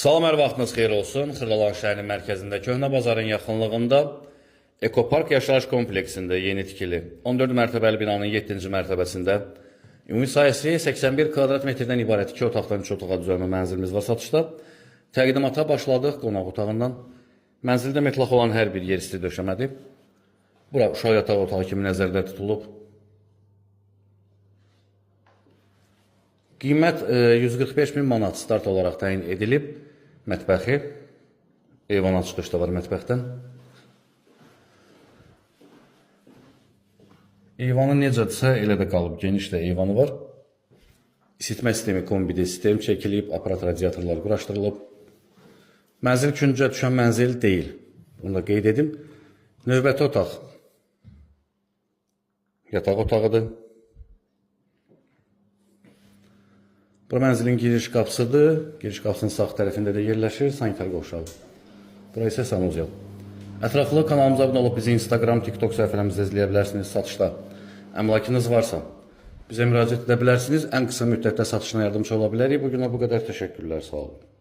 Salam, hər vaxtınız xeyir olsun. Xırdalan şəhərinin mərkəzində Köhnə Bazarın yaxınlığında Ekopark yaşayış kompleksində yeni tikili 14 mərtəbəli binanın 7-ci mərtəbəsində ümumi sayəsi 81 kvadrat metrdən ibarət 2 otaqdan 3 otağa düzəlmə mənzilimiz var satışda. Təqdimata başladıq qonaq otağından. Mənzildə metlaq olan hər bir yer isti döşəmədir. Bura uşaq yataq otağı kimi nəzərdə tutulub. Qiymət 145.000 manat start olaraq təyin edilib. Mətbəxi, eyvana çıxışda var mətbəxdən. Eyvanı necədirsə, elə də qalıb, geniş də eyvanı var. İsitmə sistemi, kombidi sistem çəkilib, aparat radiatorlar quraşdırılıb. Mənzil küncə düşən mənzil deyil. Bunu da qeyd edim. Növbəti otaq yataq otağıdır. Bura mənzilin giriş qapısıdır. Giriş qapısının sağ tərəfində də yerləşir. Sanitar qovşağı. Bura isə sanuzel. Ətraflı kanalımıza abunə olub bizi Instagram, TikTok səhifələrimizdə izləyə bilərsiniz. Satışda əmlakınız varsa bizə müraciət edə bilərsiniz. Ən qısa müddətdə satışına yardımcı ola bilərik. Bugünə bu qədər təşəkkürlər. Sağ olun.